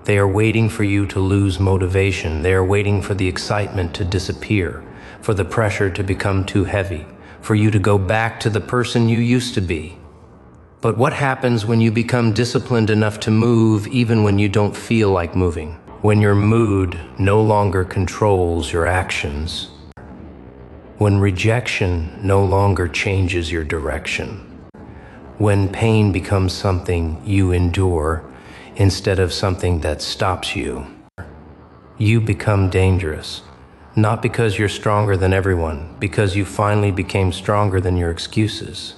They are waiting for you to lose motivation. They are waiting for the excitement to disappear, for the pressure to become too heavy, for you to go back to the person you used to be. But what happens when you become disciplined enough to move even when you don't feel like moving? When your mood no longer controls your actions? When rejection no longer changes your direction? When pain becomes something you endure instead of something that stops you? You become dangerous, not because you're stronger than everyone, because you finally became stronger than your excuses.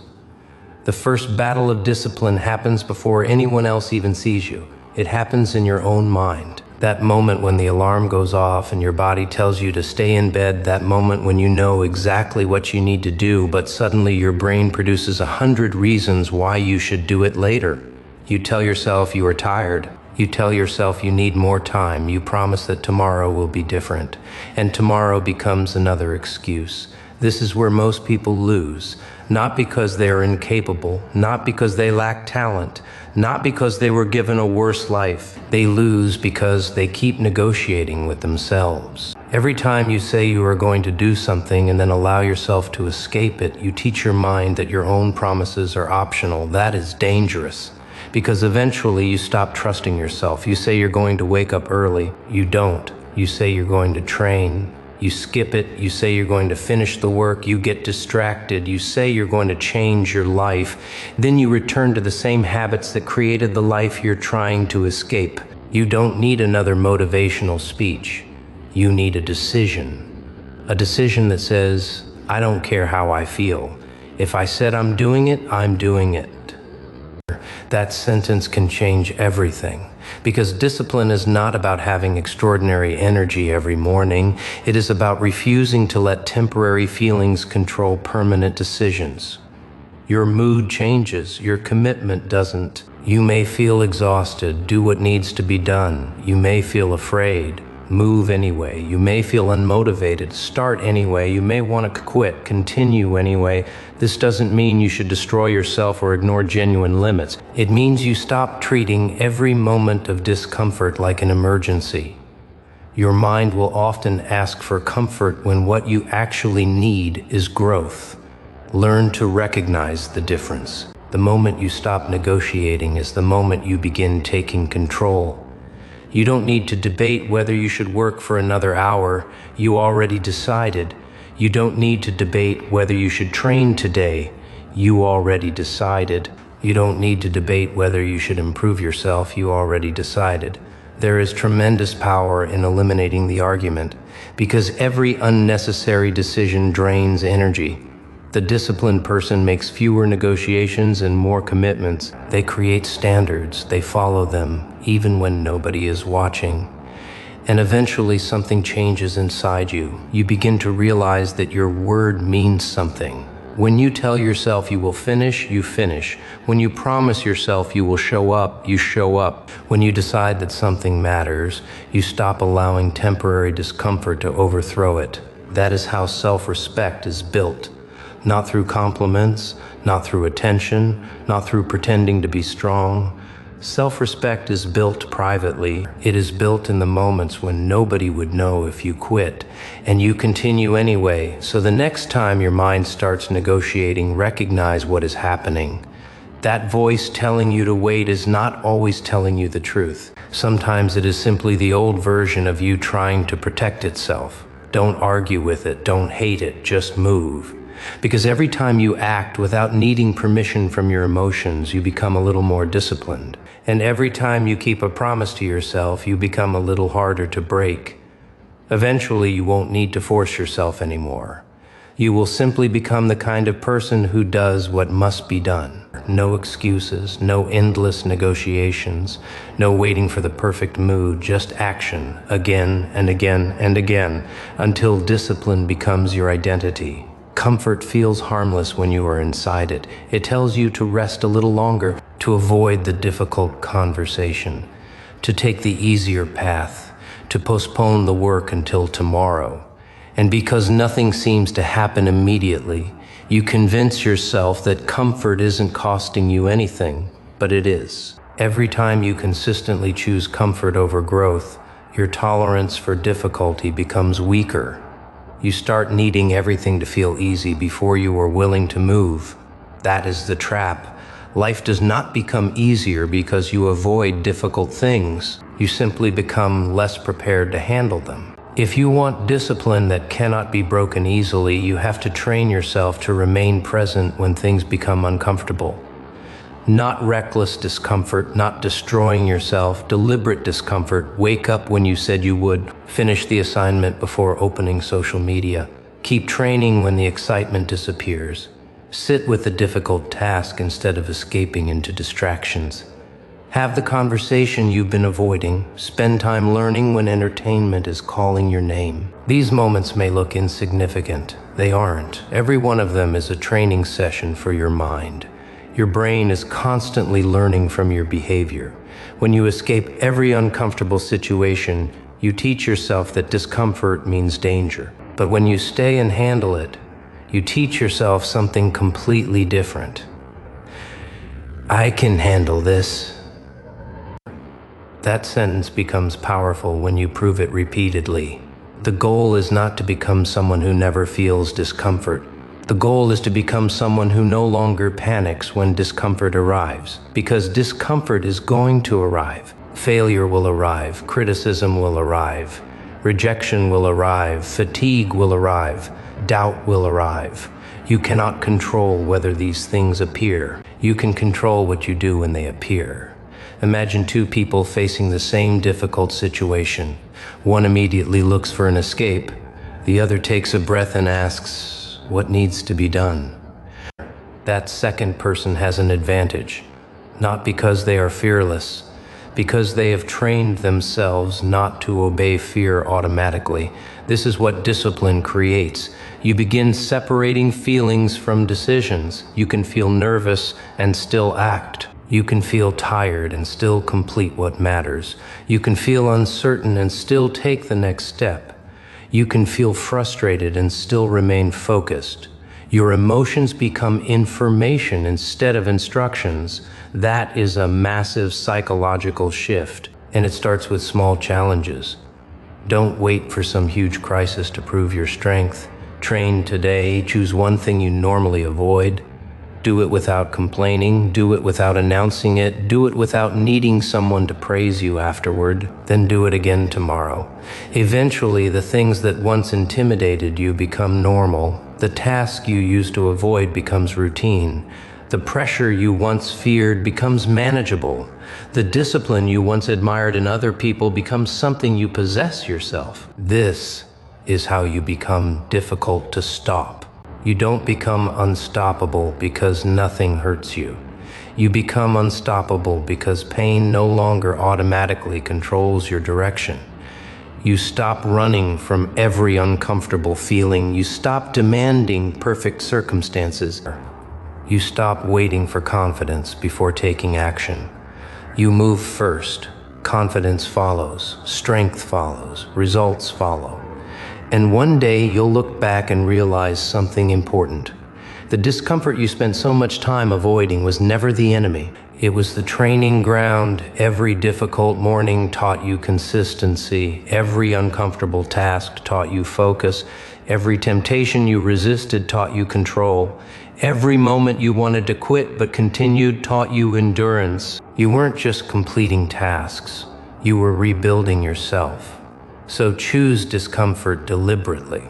The first battle of discipline happens before anyone else even sees you. It happens in your own mind. That moment when the alarm goes off and your body tells you to stay in bed, that moment when you know exactly what you need to do, but suddenly your brain produces 100 reasons why you should do it later. You tell yourself you are tired. You tell yourself you need more time. You promise that tomorrow will be different. And tomorrow becomes another excuse. This is where most people lose, not because they are incapable, not because they lack talent, not because they were given a worse life. They lose because they keep negotiating with themselves. Every time you say you are going to do something and then allow yourself to escape it, you teach your mind that your own promises are optional. That is dangerous, because eventually you stop trusting yourself. You say you're going to wake up early. You don't. You say you're going to train. You skip it. You say you're going to finish the work. You get distracted. You say you're going to change your life. Then you return to the same habits that created the life you're trying to escape. You don't need another motivational speech. You need a decision. A decision that says, I don't care how I feel. If I said I'm doing it, I'm doing it. That sentence can change everything. Because discipline is not about having extraordinary energy every morning. It is about refusing to let temporary feelings control permanent decisions. Your mood changes, your commitment doesn't. You may feel exhausted, do what needs to be done. You may feel afraid, move anyway. You may feel unmotivated, start anyway. You may want to quit, continue anyway. This doesn't mean you should destroy yourself or ignore genuine limits. It means you stop treating every moment of discomfort like an emergency. Your mind will often ask for comfort when what you actually need is growth. Learn to recognize the difference. The moment you stop negotiating is the moment you begin taking control. You don't need to debate whether you should work for another hour. You already decided. You don't need to debate whether you should train today. You already decided. You don't need to debate whether you should improve yourself. You already decided. There is tremendous power in eliminating the argument, because every unnecessary decision drains energy. The disciplined person makes fewer negotiations and more commitments. They create standards. They follow them, even when nobody is watching. And eventually something changes inside you. You begin to realize that your word means something. When you tell yourself you will finish, you finish. When you promise yourself you will show up, you show up. When you decide that something matters, you stop allowing temporary discomfort to overthrow it. That is how self-respect is built. Not through compliments, not through attention, not through pretending to be strong. Self-respect is built privately. It is built in the moments when nobody would know if you quit, and you continue anyway. So the next time your mind starts negotiating, recognize what is happening. That voice telling you to wait is not always telling you the truth. Sometimes it is simply the old version of you trying to protect itself. Don't argue with it, don't hate it, just move. Because every time you act without needing permission from your emotions, you become a little more disciplined. And every time you keep a promise to yourself, you become a little harder to break. Eventually, you won't need to force yourself anymore. You will simply become the kind of person who does what must be done. No excuses, no endless negotiations, no waiting for the perfect mood, just action, again and again and again, until discipline becomes your identity. Comfort feels harmless when you are inside it. It tells you to rest a little longer, to avoid the difficult conversation, to take the easier path, to postpone the work until tomorrow. And because nothing seems to happen immediately, you convince yourself that comfort isn't costing you anything, but it is. Every time you consistently choose comfort over growth, your tolerance for difficulty becomes weaker. You start needing everything to feel easy before you are willing to move. That is the trap. Life does not become easier because you avoid difficult things. You simply become less prepared to handle them. If you want discipline that cannot be broken easily, you have to train yourself to remain present when things become uncomfortable. Not reckless discomfort, not destroying yourself, deliberate discomfort. Wake up when you said you would. Finish the assignment before opening social media. Keep training when the excitement disappears. Sit with the difficult task instead of escaping into distractions. Have the conversation you've been avoiding. Spend time learning when entertainment is calling your name. These moments may look insignificant. They aren't. Every one of them is a training session for your mind. Your brain is constantly learning from your behavior. When you escape every uncomfortable situation, you teach yourself that discomfort means danger. But when you stay and handle it, you teach yourself something completely different. I can handle this. That sentence becomes powerful when you prove it repeatedly. The goal is not to become someone who never feels discomfort. The goal is to become someone who no longer panics when discomfort arrives, because discomfort is going to arrive. Failure will arrive, criticism will arrive, rejection will arrive, fatigue will arrive, doubt will arrive. You cannot control whether these things appear. You can control what you do when they appear. Imagine two people facing the same difficult situation. One immediately looks for an escape. The other takes a breath and asks, what needs to be done? That second person has an advantage, not because they are fearless, because they have trained themselves not to obey fear automatically. This is what discipline creates. You begin separating feelings from decisions. You can feel nervous and still act. You can feel tired and still complete what matters. You can feel uncertain and still take the next step. You can feel frustrated and still remain focused. Your emotions become information instead of instructions. That is a massive psychological shift, and it starts with small challenges. Don't wait for some huge crisis to prove your strength. Train today. Choose one thing you normally avoid. Do it without complaining. Do it without announcing it. Do it without needing someone to praise you afterward. Then do it again tomorrow. Eventually, the things that once intimidated you become normal. The task you used to avoid becomes routine. The pressure you once feared becomes manageable. The discipline you once admired in other people becomes something you possess yourself. This is how you become difficult to stop. You don't become unstoppable because nothing hurts you. You become unstoppable because pain no longer automatically controls your direction. You stop running from every uncomfortable feeling. You stop demanding perfect circumstances. You stop waiting for confidence before taking action. You move first. Confidence follows. Strength follows. Results follow. And one day you'll look back and realize something important. The discomfort you spent so much time avoiding was never the enemy. It was the training ground. Every difficult morning taught you consistency. Every uncomfortable task taught you focus. Every temptation you resisted taught you control. Every moment you wanted to quit but continued taught you endurance. You weren't just completing tasks. You were rebuilding yourself. So choose discomfort deliberately,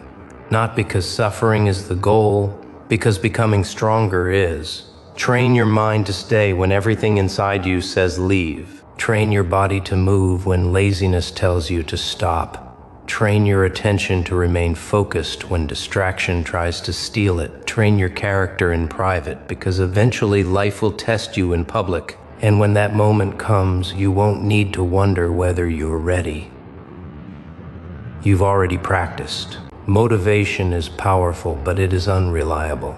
not because suffering is the goal, because becoming stronger is. Train your mind to stay when everything inside you says leave. Train your body to move when laziness tells you to stop. Train your attention to remain focused when distraction tries to steal it. Train your character in private, because eventually life will test you in public. And when that moment comes, you won't need to wonder whether you're ready. You've already practiced. Motivation is powerful, but it is unreliable.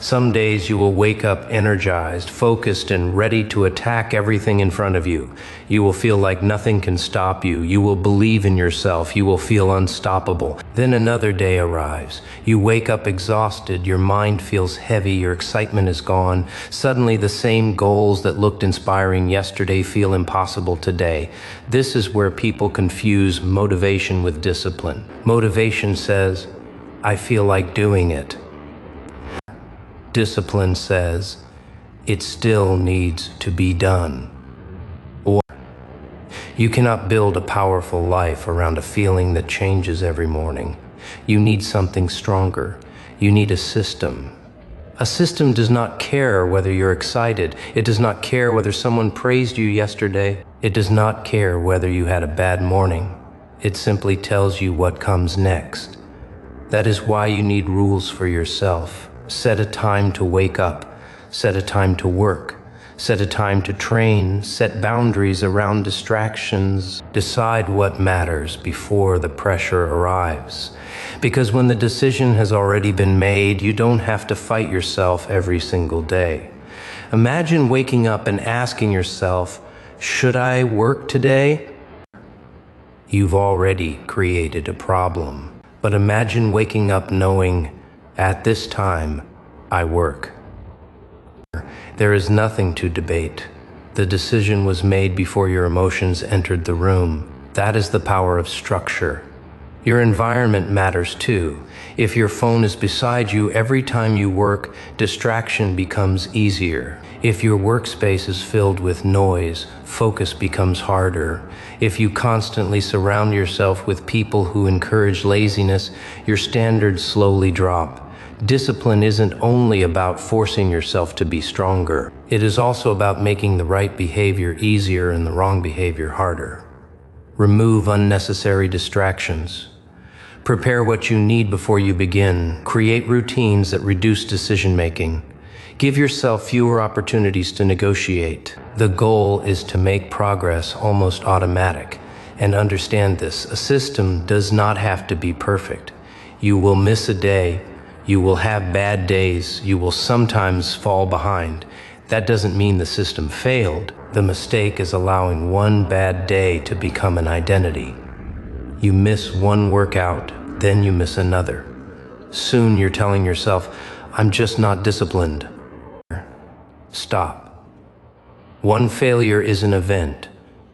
Some days you will wake up energized, focused, and ready to attack everything in front of you. You will feel like nothing can stop you. You will believe in yourself. You will feel unstoppable. Then another day arrives. You wake up exhausted. Your mind feels heavy. Your excitement is gone. Suddenly the same goals that looked inspiring yesterday feel impossible today. This is where people confuse motivation with discipline. Motivation says, "I feel like doing it." Discipline says, "It still needs to be done." Or you cannot build a powerful life around a feeling that changes every morning. You need something stronger. You need a system. A system does not care whether you're excited. It does not care whether someone praised you yesterday. It does not care whether you had a bad morning. It simply tells you what comes next. That is why you need rules for yourself. Set a time to wake up. Set a time to work. Set a time to train. Set boundaries around distractions. Decide what matters before the pressure arrives. Because when the decision has already been made, you don't have to fight yourself every single day. Imagine waking up and asking yourself, "Should I work today?" You've already created a problem. But imagine waking up knowing, "At this time, I work." There is nothing to debate. The decision was made before your emotions entered the room. That is the power of structure. Your environment matters too. If your phone is beside you every time you work, distraction becomes easier. If your workspace is filled with noise, focus becomes harder. If you constantly surround yourself with people who encourage laziness, your standards slowly drop. Discipline isn't only about forcing yourself to be stronger. It is also about making the right behavior easier and the wrong behavior harder. Remove unnecessary distractions. Prepare what you need before you begin. Create routines that reduce decision-making. Give yourself fewer opportunities to negotiate. The goal is to make progress almost automatic. And understand this, a system does not have to be perfect. You will miss a day. You will have bad days. You will sometimes fall behind. That doesn't mean the system failed. The mistake is allowing one bad day to become an identity. You miss one workout, then you miss another. Soon you're telling yourself, "I'm just not disciplined." Stop. One failure is an event.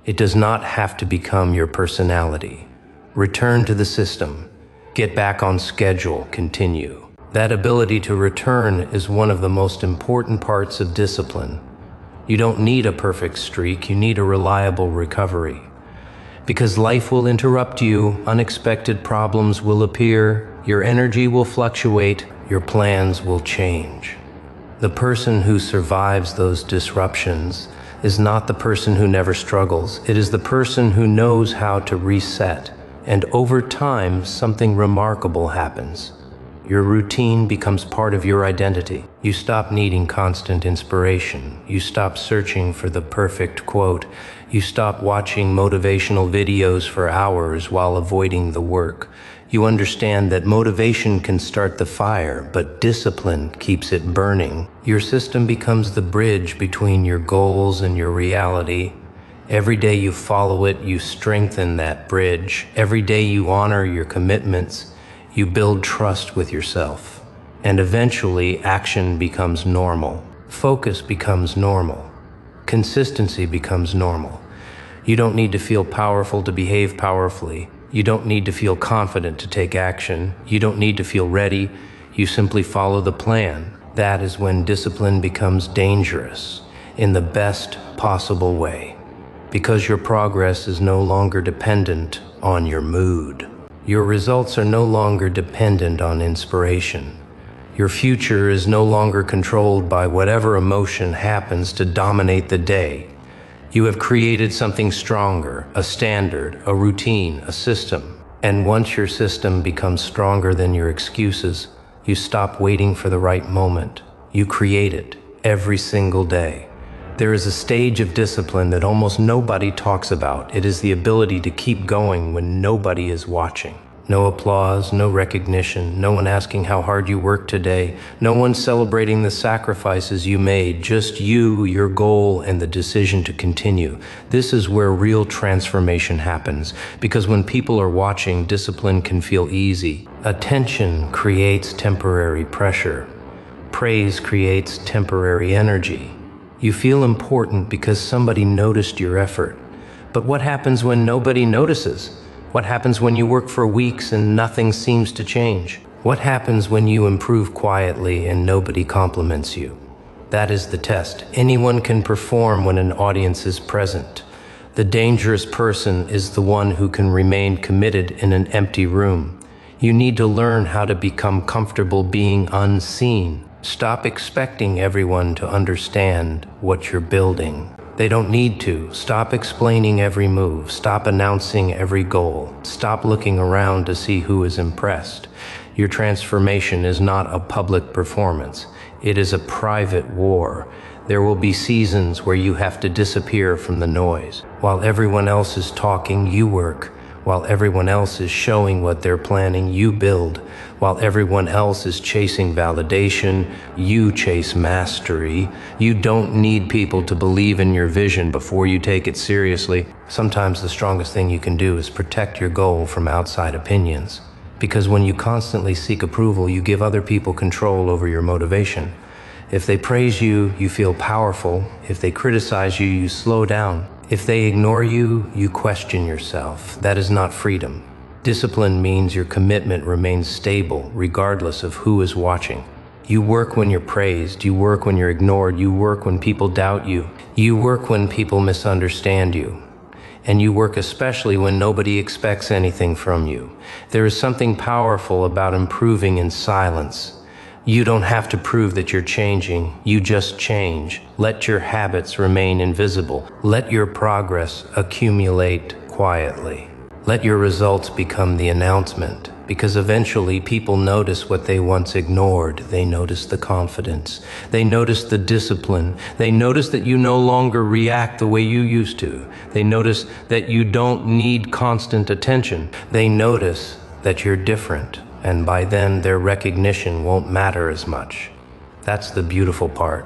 It does not have to become your personality. Return to the system. Get back on schedule. Continue. That ability to return is one of the most important parts of discipline. You don't need a perfect streak, you need a reliable recovery. Because life will interrupt you, unexpected problems will appear, your energy will fluctuate, your plans will change. The person who survives those disruptions is not the person who never struggles. It is the person who knows how to reset. And over time, something remarkable happens. Your routine becomes part of your identity. You stop needing constant inspiration. You stop searching for the perfect quote. You stop watching motivational videos for hours while avoiding the work. You understand that motivation can start the fire, but discipline keeps it burning. Your system becomes the bridge between your goals and your reality. Every day you follow it, you strengthen that bridge. Every day you honor your commitments. You build trust with yourself, and eventually action becomes normal. Focus becomes normal. Consistency becomes normal. You don't need to feel powerful to behave powerfully. You don't need to feel confident to take action. You don't need to feel ready. You simply follow the plan. That is when discipline becomes dangerous in the best possible way, because your progress is no longer dependent on your mood. Your results are no longer dependent on inspiration. Your future is no longer controlled by whatever emotion happens to dominate the day. You have created something stronger, a standard, a routine, a system. And once your system becomes stronger than your excuses, you stop waiting for the right moment. You create it every single day. There is a stage of discipline that almost nobody talks about. It is the ability to keep going when nobody is watching. No applause, no recognition, no one asking how hard you worked today, no one celebrating the sacrifices you made, just you, your goal, and the decision to continue. This is where real transformation happens, because when people are watching, discipline can feel easy. Attention creates temporary pressure. Praise creates temporary energy. You feel important because somebody noticed your effort. But what happens when nobody notices? What happens when you work for weeks and nothing seems to change? What happens when you improve quietly and nobody compliments you? That is the test. Anyone can perform when an audience is present. The dangerous person is the one who can remain committed in an empty room. You need to learn how to become comfortable being unseen. Stop expecting everyone to understand what you're building. They don't need to. Stop explaining every move. Stop announcing every goal. Stop looking around to see who is impressed. Your transformation is not a public performance. It is a private war. There will be seasons where you have to disappear from the noise. While everyone else is talking, you work. While everyone else is showing what they're planning, you build. While everyone else is chasing validation, you chase mastery. You don't need people to believe in your vision before you take it seriously. Sometimes the strongest thing you can do is protect your goal from outside opinions. Because when you constantly seek approval, you give other people control over your motivation. If they praise you, you feel powerful. If they criticize you, you slow down. If they ignore you, you question yourself. That is not freedom. Discipline means your commitment remains stable, regardless of who is watching. You work when you're praised. You work when you're ignored. You work when people doubt you. You work when people misunderstand you. And you work especially when nobody expects anything from you. There is something powerful about improving in silence. You don't have to prove that you're changing, you just change. Let your habits remain invisible. Let your progress accumulate quietly. Let your results become the announcement, because eventually people notice what they once ignored. They notice the confidence. They notice the discipline. They notice that you no longer react the way you used to. They notice that you don't need constant attention. They notice that you're different. And by then, their recognition won't matter as much. That's the beautiful part.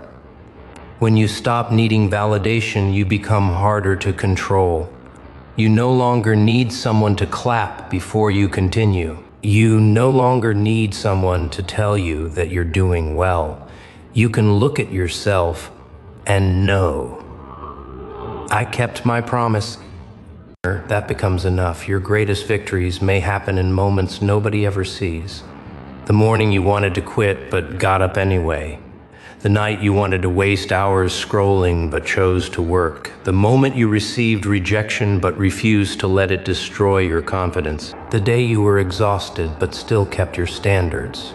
When you stop needing validation, you become harder to control. You no longer need someone to clap before you continue. You no longer need someone to tell you that you're doing well. You can look at yourself and know, I kept my promise. That becomes enough. Your greatest victories may happen in moments nobody ever sees. The morning you wanted to quit but got up anyway. The night you wanted to waste hours scrolling but chose to work. The moment you received rejection but refused to let it destroy your confidence. The day you were exhausted but still kept your standards.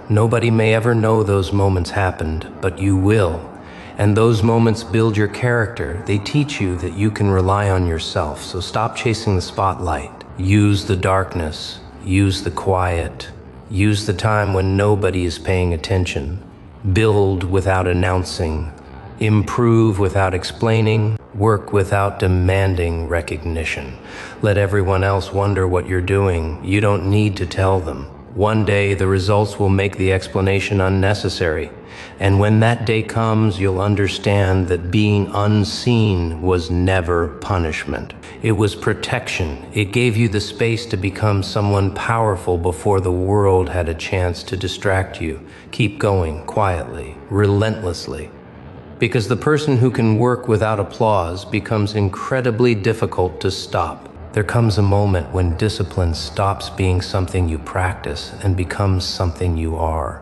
Nobody may ever know those moments happened, but you will. And those moments build your character. They teach you that you can rely on yourself. So stop chasing the spotlight. Use the darkness. Use the quiet. Use the time when nobody is paying attention. Build without announcing. Improve without explaining. Work without demanding recognition. Let everyone else wonder what you're doing. You don't need to tell them. One day, the results will make the explanation unnecessary. And when that day comes, you'll understand that being unseen was never punishment. It was protection. It gave you the space to become someone powerful before the world had a chance to distract you. Keep going, quietly, relentlessly. Because the person who can work without applause becomes incredibly difficult to stop. There comes a moment when discipline stops being something you practice and becomes something you are.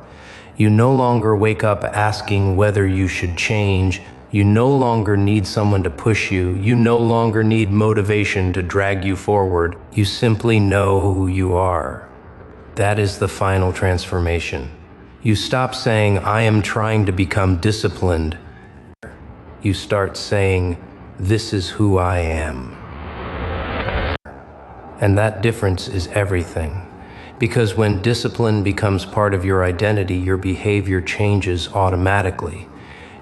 You no longer wake up asking whether you should change. You no longer need someone to push you. You no longer need motivation to drag you forward. You simply know who you are. That is the final transformation. You stop saying, I am trying to become disciplined. You start saying, this is who I am. And that difference is everything. Because when discipline becomes part of your identity, your behavior changes automatically.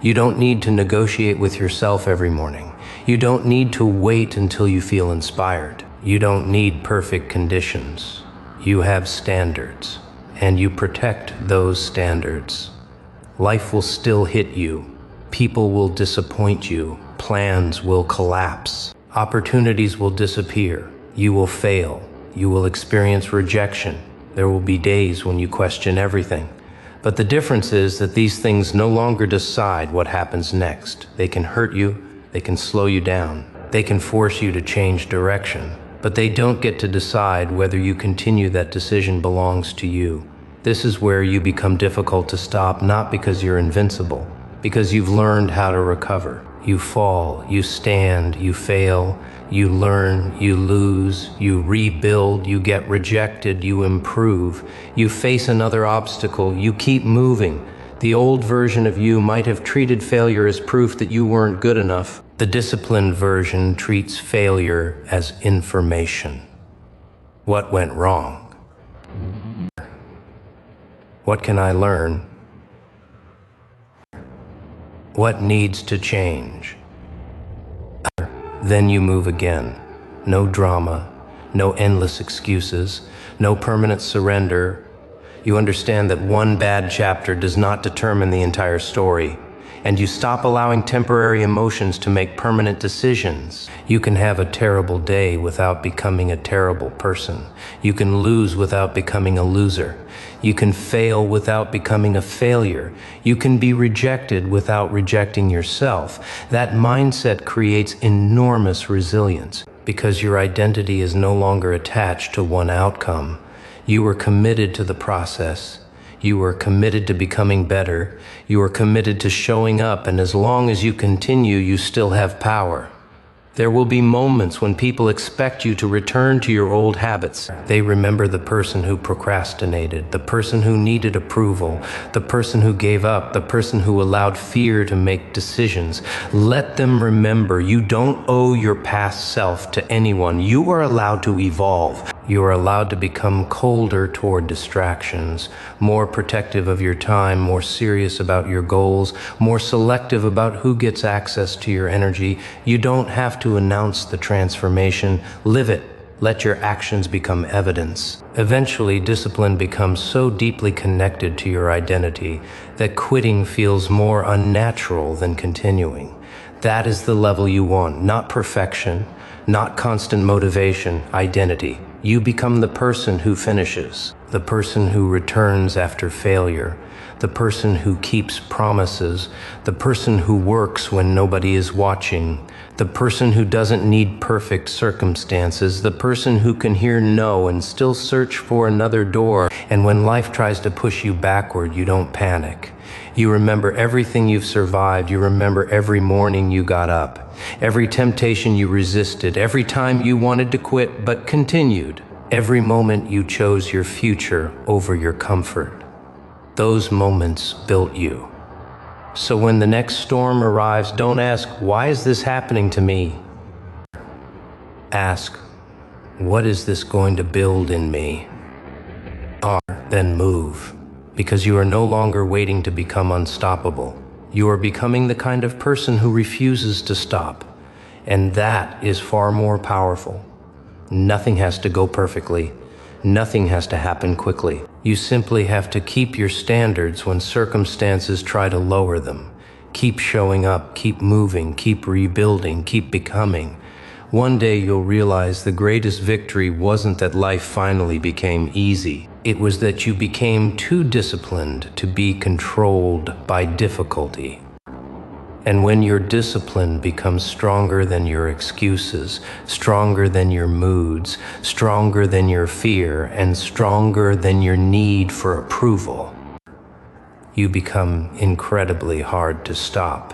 You don't need to negotiate with yourself every morning. You don't need to wait until you feel inspired. You don't need perfect conditions. You have standards, and you protect those standards. Life will still hit you. People will disappoint you. Plans will collapse. Opportunities will disappear. You will fail. You will experience rejection. There will be days when you question everything. But the difference is that these things no longer decide what happens next. They can hurt you. They can slow you down. They can force you to change direction. But they don't get to decide whether you continue. That decision belongs to you. This is where you become difficult to stop, not because you're invincible, because you've learned how to recover. You fall, you stand, you fail, you learn, you lose, you rebuild, you get rejected, you improve, you face another obstacle, you keep moving. The old version of you might have treated failure as proof that you weren't good enough. The disciplined version treats failure as information. What went wrong? What can I learn? What needs to change? Then you move again. No drama, no endless excuses, no permanent surrender. You understand that one bad chapter does not determine the entire story, and you stop allowing temporary emotions to make permanent decisions. You can have a terrible day without becoming a terrible person. You can lose without becoming a loser. You can fail without becoming a failure. You can be rejected without rejecting yourself. That mindset creates enormous resilience because your identity is no longer attached to one outcome. You are committed to the process. You are committed to becoming better. You are committed to showing up, and as long as you continue, you still have power. There will be moments when people expect you to return to your old habits. They remember the person who procrastinated, the person who needed approval, the person who gave up, the person who allowed fear to make decisions. Let them remember you don't owe your past self to anyone. You are allowed to evolve. You are allowed to become colder toward distractions, more protective of your time, more serious about your goals, more selective about who gets access to your energy. You don't have to announce the transformation. Live it. Let your actions become evidence. Eventually, discipline becomes so deeply connected to your identity that quitting feels more unnatural than continuing. That is the level you want, not perfection, not constant motivation, identity. You become the person who finishes, the person who returns after failure, the person who keeps promises, the person who works when nobody is watching, the person who doesn't need perfect circumstances, the person who can hear no and still search for another door. And when life tries to push you backward, you don't panic. You remember everything you've survived. You remember every morning you got up, every temptation you resisted, every time you wanted to quit but continued, every moment you chose your future over your comfort. Those moments built you. So when the next storm arrives, don't ask, why is this happening to me? Ask, what is this going to build in me? Then move. Because you are no longer waiting to become unstoppable. You are becoming the kind of person who refuses to stop. And that is far more powerful. Nothing has to go perfectly. Nothing has to happen quickly. You simply have to keep your standards when circumstances try to lower them. Keep showing up, keep moving, keep rebuilding, keep becoming. One day you'll realize the greatest victory wasn't that life finally became easy. It was that you became too disciplined to be controlled by difficulty. And when your discipline becomes stronger than your excuses, stronger than your moods, stronger than your fear, and stronger than your need for approval, you become incredibly hard to stop.